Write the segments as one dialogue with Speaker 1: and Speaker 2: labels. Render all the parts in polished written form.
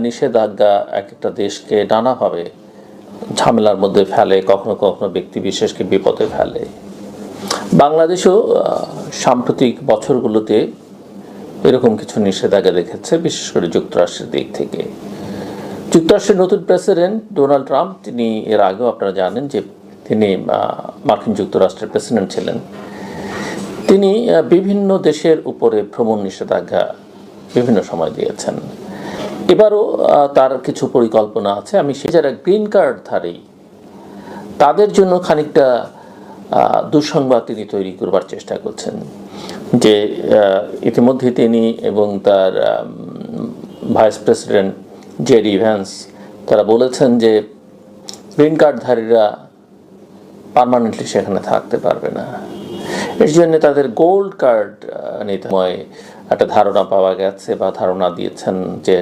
Speaker 1: নিষেধাজ্ঞা এক একটা দেশকে নানাভাবে ঝামেলার মধ্যে ফেলে, কখনো কখনো ব্যক্তি বিশেষকে বিপদে ফেলে। বাংলাদেশও সাম্প্রতিক বছরগুলোতে এরকম কিছু নিষেধাজ্ঞা দেখেছে, বিশেষ করে যুক্তরাষ্ট্রের দিক থেকে। যুক্তরাষ্ট্রের নতুন প্রেসিডেন্ট ডোনাল্ড ট্রাম্প, তিনি এর আগেও আপনারা জানেন যে তিনি মার্কিন যুক্তরাষ্ট্রের প্রেসিডেন্ট ছিলেন। তিনি বিভিন্ন দেশের উপরে ভ্রমণ নিষেধাজ্ঞা বিভিন্ন সময় দিয়েছেন। এবারও তার কিছু পরিকল্পনা আছে। আমি সে যারা গ্রিন কার্ডধারী তাদের জন্য খানিকটা দুঃসংবাদ তিনি তৈরি করবার চেষ্টা করছেন, যে ইতিমধ্যে তিনি এবং তার ভাইস প্রেসিডেন্ট জেডি ভ্যান্স তারা বলেছেন যে গ্রিন কার্ডধারীরা পার্মানেন্টলি সেখানে থাকতে পারবে না। এর জন্য তাদের গোল্ড কার্ড নিতে হয়। একটা ধারণা পাওয়া গেছে বা ধারণা দিয়েছেন যে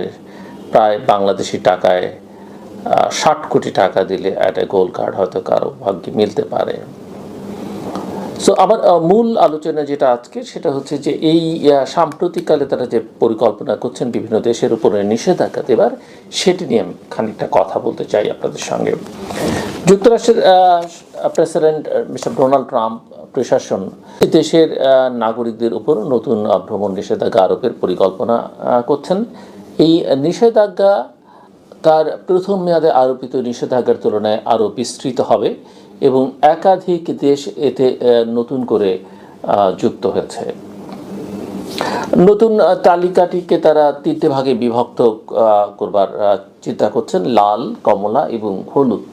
Speaker 1: প্রায় বাংলাদেশি টাকায় 60 কোটি টাকা দিলে একটা গোল্ড কার্ড হয়তো কারো ভাগ্যে মিলতে পারে। সো আমার মূল আলোচনা যেটা আজকে সেটা হচ্ছে যে এই সাম্প্রতিককালে তারা যে পরিকল্পনা করছেন বিভিন্ন দেশের উপরে নিষেধাজ্ঞা দেবার, সেটি নিয়ে আমি খানিকটা কথা বলতে চাই আপনাদের সঙ্গে। যুক্তরাষ্ট্রের প্রেসিডেন্ট মিস্টার ডোনাল্ড ট্রাম্প প্রশাসন দেশের নাগরিকদের উপর নতুন ভ্রমণ নিষেধাজ্ঞা আরোপের পরিকল্পনা করছেন। এই নিষেধাজ্ঞা তার প্রথম মেয়াদে আরোপিত নিষেধাজ্ঞার তুলনায় আরও বিস্তৃত হবে এবং একাধিক দেশ এতে নতুন করে যুক্ত হয়েছে। নতুন তালিকাটিকে তারা 3টে ভাগে বিভক্ত করবার চিন্তা করছেন: লাল, কমলা এবং হলুদ।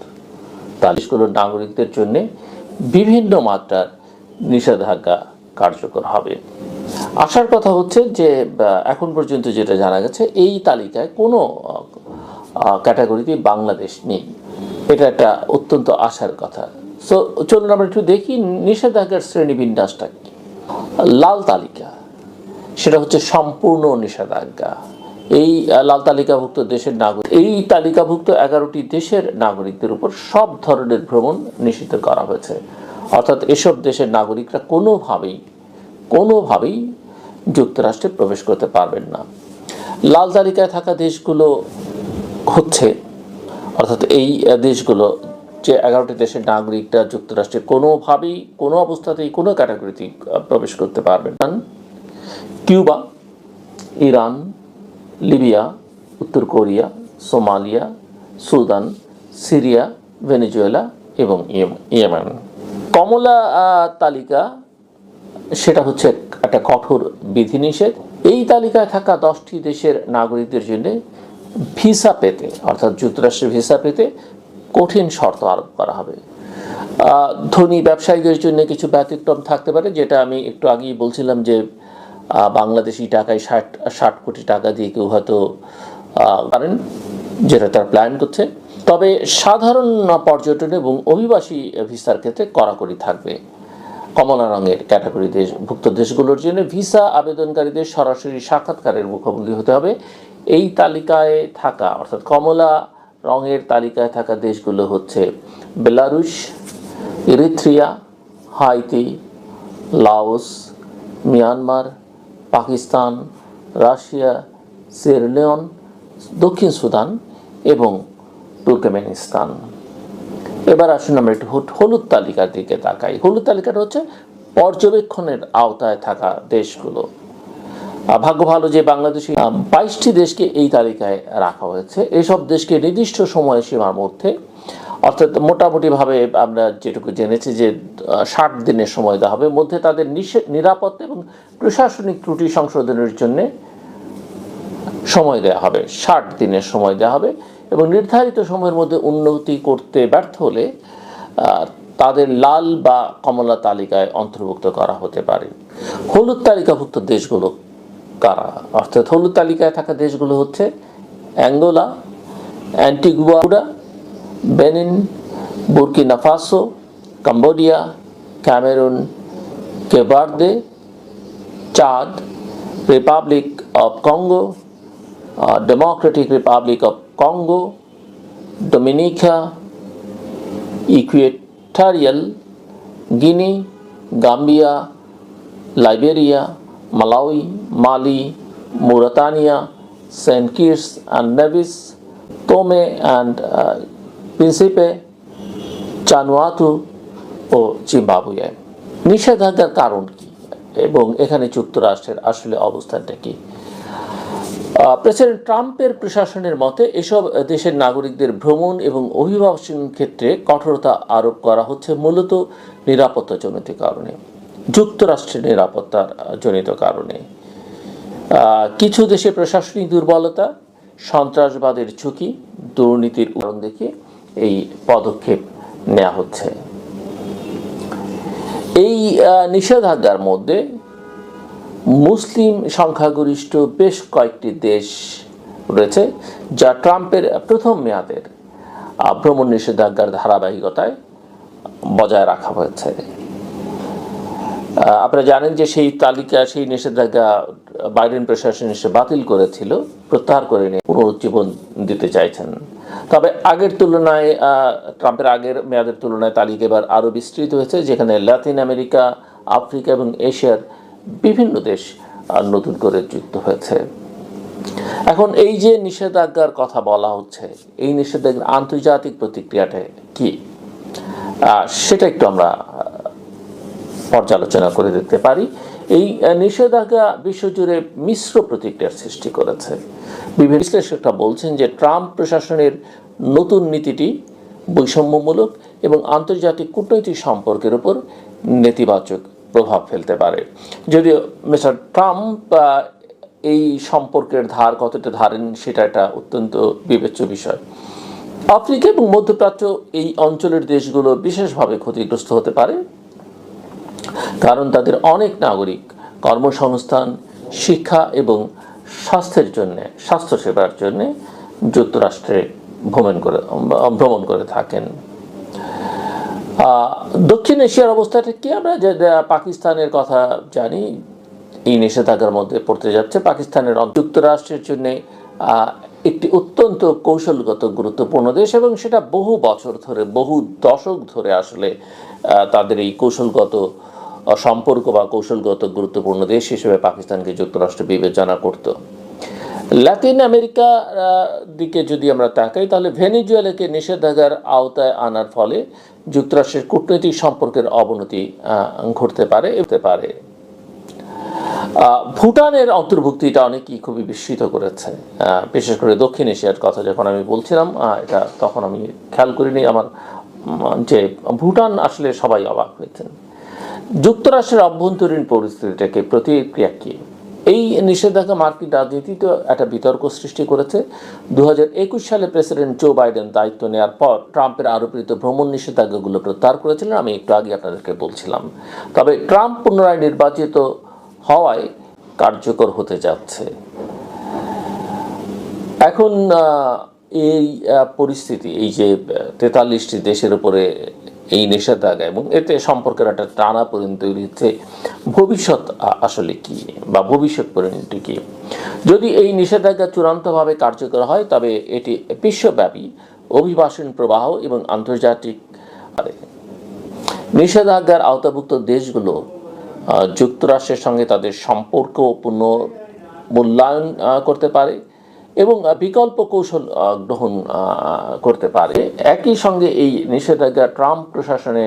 Speaker 1: দেশগুলোর নাগরিকদের জন্য বিভিন্ন মাত্রার নিষেধাজ্ঞা কার্যকর হবে। আশার কথা হচ্ছে যে এখন পর্যন্ত যেটা জানা গেছে, এই তালিকায় কোনো ক্যাটাগরিতে বাংলাদেশ নেই। এটা একটা অত্যন্ত আশার কথা। সো চলুন আমরা একটু দেখি নিষেধাজ্ঞার শ্রেণীবিন্যাসটা কি। লাল তালিকা, সেটা হচ্ছে সম্পূর্ণ নিষেধাজ্ঞা। এই লাল তালিকাভুক্ত দেশের নাগরিক, এই তালিকাভুক্ত 11টি দেশের নাগরিকদের উপর সব ধরনের ভ্রমণ নিষিদ্ধ করা হয়েছে। অর্থাৎ এসব দেশের নাগরিকরা কোনোভাবেই যুক্তরাষ্ট্রে প্রবেশ করতে পারবেন না। লাল তালিকায় থাকা দেশগুলো হচ্ছে, অর্থাৎ এই দেশগুলো যে 11টি দেশের নাগরিকরা যুক্তরাষ্ট্রে কোনোভাবেই, কোনো অবস্থাতেই, কোনো ক্যাটাগরিতেই প্রবেশ করতে পারবেন না: কিউবা, ইরান, লিবিয়া, উত্তর Korea, Somalia, Sudan, Syria, Venezuela এবং ইয়েমেন। কমলা তালিকা, সেটা হচ্ছে একটা কঠোর বিধিনিষেধ। এই তালিকায় থাকা 10টি দেশের নাগরিকদের জন্য ভিসা পেতে, অর্থাৎ যুক্তরাষ্ট্রের ভিসা পেতে কঠিন শর্ত আরোপ করা হবে। ধনী ব্যবসায়ীদের জন্য কিছু ব্যতিক্রম থাকতে পারে, যেটা আমি একটু আগেই বলছিলাম যে বাংলাদেশি টাকায় 60 কোটি টাকা দিয়ে কেউ হয়তো পারেন, যেটা তার প্ল্যান করছে। তবে সাধারণ পর্যটন এবং অভিবাসী ভিসার ক্ষেত্রে কড়াকড়ি থাকবে। কমলা রঙের ক্যাটাগরি ভুক্ত দেশগুলোর জন্য ভিসা আবেদনকারীদের সরাসরি সাক্ষাৎকারের মুখোমুখি হতে হবে। এই তালিকায় থাকা, অর্থাৎ কমলা রঙের তালিকায় থাকা দেশগুলো হচ্ছে Belarus, Eritrea, Haiti, Laos, Myanmar, Pakistan, Russia, Sierra, দক্ষিণ সুদান এবং তুর্কমেনিস্তান। এবার আসুন আমরা একটু হলুদ তালিকার দিকে তাকাই। হলুদ তালিকাটা হচ্ছে পর্যবেক্ষণের আওতায় থাকা দেশগুলো। ভাগ্য ভালো যে বাংলাদেশে 22টি দেশকে এই তালিকায় রাখা হয়েছে। এইসব দেশকে নির্দিষ্ট সময়সীমার মধ্যে, অর্থাৎ মোটামুটিভাবে আমরা যেটুকু জেনেছি যে 60 দিনের সময় দেওয়া হবে, মধ্যে তাদের নিরাপত্তা এবং প্রশাসনিক ত্রুটি সংশোধনের জন্য সময় দেওয়া হবে। 60 দিনের সময় দেওয়া হবে এবং নির্ধারিত সময়ের মধ্যে উন্নতি করতে ব্যর্থ হলে তাদের লাল বা কমলা তালিকায় অন্তর্ভুক্ত করা হতে পারে। হলুদ তালিকাভুক্ত দেশগুলো কারা? অর্থাৎ হলুদ তালিকায় থাকা দেশগুলো হচ্ছে Angola, Antigua, Benin, Burkina Faso, Cambodia, Cameroon, Cape Verde, Chad, Republic of Congo, Democratic Republic of Congo, Dominica, Equatorial Guinea, Gambia, Liberia, Malawi, Mali, Mauritania, Saint Kitts and Nevis, Tome and Principe, Vanuatu ও Zimbabwe. নিষেধাজ্ঞার কারণ কি এবং এখানে যুক্তরাষ্ট্রের আসলে অবস্থানটা কি? প্রেসিডেন্ট ট্রাম্পের প্রশাসনের মতে এসব দেশের নাগরিকদের ভ্রমণ এবং অভিবাসন ক্ষেত্রে কঠোরতা আরোপ করা হচ্ছে মূলত নিরাপত্তাজনিত কারণে, যুক্তরাষ্ট্রের নিরাপত্তার জনিত কারণে। কিছু দেশে প্রশাসনিক দুর্বলতা, সন্ত্রাসবাদের ঝুঁকি, দুর্নীতির কারণ দেখে এই পদক্ষেপ নেওয়া হচ্ছে। এই নিষেধাজ্ঞার মধ্যে মুসলিম সংখ্যাগরিষ্ঠ বেশ কয়েকটি দেশ রয়েছে, যা ট্রাম্পের প্রথম মেয়াদের ভ্রমণ নিষেধাজ্ঞার ধারাবাহিকতায় বজায় রাখা হয়েছে। আপনারা জানেন যে সেই তালিকা, সেই নিষেধাজ্ঞা বাইডেন প্রশাসন এসে বাতিল করেছিল, প্রত্যাহার করে নিয়ে পুনরুজ্জীবন দিতে চাইছেন। তবে আগের তুলনায়, ট্রাম্পের আগের মেয়াদের তুলনায় তালিকা এবার আরও বিস্তৃত হয়েছে, যেখানে লাতিন আমেরিকা, আফ্রিকা এবং এশিয়ার বিভিন্ন দেশ নতুন করে যুক্ত হয়েছে। এখন এই যে নিষেধাজ্ঞার কথা বলা হচ্ছে, এই নিষেধাজ্ঞার আন্তর্জাতিক প্রতিক্রিয়াটা কি, সেটা একটু আমরা পর্যালোচনা করে দেখতে পারি। এই নিষেধাজ্ঞা বিশ্বজুড়ে মিশ্র প্রতিক্রিয়ার সৃষ্টি করেছে। বিভিন্ন বিশ্লেষকরা বলছেন যে ট্রাম্প প্রশাসনের নতুন নীতিটি বৈষম্যমূলক এবং আন্তর্জাতিক কূটনৈতিক সম্পর্কের উপর নেতিবাচক প্রভাব ফেলতে পারে। যদিও মিস্টার ট্রাম্প এই সম্পর্কের ধার কতটা ধারেন সেটা একটা অত্যন্ত বিবেচ্য বিষয়। আফ্রিকা এবং মধ্যপ্রাচ্য এই অঞ্চলের দেশগুলো বিশেষভাবে ক্ষতিগ্রস্ত হতে পারে, কারণ তাদের অনেক নাগরিক কর্মসংস্থান, শিক্ষা এবং স্বাস্থ্যসেবার জন্য যুক্তরাষ্ট্রে ভ্রমণ করে থাকেন। দক্ষিণ এশিয়ার অবস্থাটা কি? আমরা যে পাকিস্তানের কথা জানি, এই নিষেধাজ্ঞার মধ্যে পড়তে যাচ্ছে। পাকিস্তানের যুক্তরাষ্ট্রের জন্য একটি অত্যন্ত কৌশলগত গুরুত্বপূর্ণ দেশ, এবং সেটা বহু বছর ধরে, বহু দশক ধরে আসলে তাদের এই কৌশলগত সম্পর্ক বা কৌশলগত গুরুত্বপূর্ণ দেশ হিসেবে পাকিস্তানকে যুক্তরাষ্ট্র বিবেচনা করত। লাতিন আমেরিকার দিকে যদি আমরা তাকাই, তাহলে ভেনেজুয়েলাকে নিষেধাজ্ঞার আওতায় আনার ফলে যুক্তরাষ্ট্রের কূটনৈতিক সম্পর্কের অবনতি ঘটতে পারে। ভুটানের অন্তর্ভুক্তিটা অনেকেই খুবই বিস্মিত করেছে, বিশেষ করে দক্ষিণ এশিয়ার কথা যখন আমি বলছিলাম, এটা তখন আমি খেয়াল করিনি আমার যে ভুটান আসলে সবাই অবাক হয়েছেন। যুক্তরাষ্ট্রের অভ্যন্তরীণ পরিস্থিতিটাকে প্রতিক্রিয়া কি? এই নিষেধাজ্ঞা মার্কিন রাজনীতিতে একটা বিতর্ক সৃষ্টি করেছে। 2021 সালে প্রেসিডেন্ট জো বাইডেন দায়িত্ব নেওয়ার পর ট্রাম্পের আরোপিত ভ্রমণ নিষেধাজ্ঞাগুলো প্রত্যাহার করেছিলেন, আমি একটু আগে আপনাদেরকে বলছিলাম। তবে ট্রাম্প পুনরায় নির্বাচিত হওয়ায় কার্যকর হতে যাচ্ছে। এখন এই পরিস্থিতি, এই যে 43টি দেশের উপরে এই নিষেধাজ্ঞা এবং এতে সম্পর্কের একটা টানাপোড়েন তৈরি হচ্ছে, ভবিষ্যৎ আসলে কি বা ভবিষ্যৎ পরিণতি কি? যদি এই নিষেধাজ্ঞা চূড়ান্তভাবে কার্যকর হয়, তবে এটি বিশ্বব্যাপী অভিবাসন প্রবাহ এবং আন্তর্জাতিক নিষেধাজ্ঞার আওতাভুক্ত দেশগুলো যুক্তরাষ্ট্রের সঙ্গে তাদের সম্পর্ক পুনর্মূল্যায়ন করতে পারে এবং বিকল্প কৌশল গ্রহণ করতে পারে। একই সঙ্গে এই নিষেধাজ্ঞা ট্রাম্প প্রশাসনে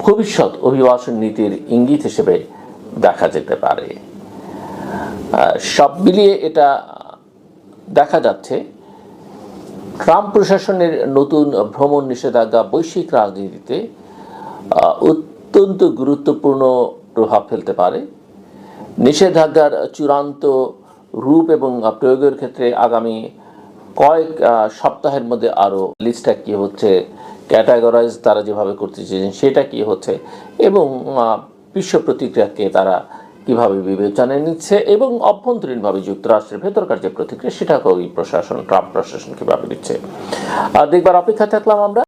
Speaker 1: ভবিষ্যৎ অভিবাসন নীতির ইঙ্গিত হিসেবে দেখা যেতে পারে। সব মিলিয়ে এটা দেখা যাচ্ছে ট্রাম্প প্রশাসনের নতুন ভ্রমণ নিষেধাজ্ঞা বৈশ্বিক রাজনীতিতে অত্যন্ত গুরুত্বপূর্ণ প্রভাব ফেলতে পারে। নিষেধাজ্ঞার চূড়ান্ত রূপ এবং প্রয়োগের ক্ষেত্রে আগামী কয়েক সপ্তাহের মধ্যে আরও লিস্টটা কী হচ্ছে, ক্যাটাগরাইজ তারা যেভাবে করতে চেয়েছেন সেটা কী হচ্ছে, এবং বিশ্ব প্রতিক্রিয়াকে তারা কীভাবে বিবেচনায় নিচ্ছে, এবং অভ্যন্তরীণভাবে যুক্তরাষ্ট্রের ভেতরকার যে প্রতিক্রিয়া সেটাকে ওই প্রশাসন, ট্রাম্প প্রশাসন কীভাবে নিচ্ছে, দেখবার অপেক্ষা থাকলাম আমরা।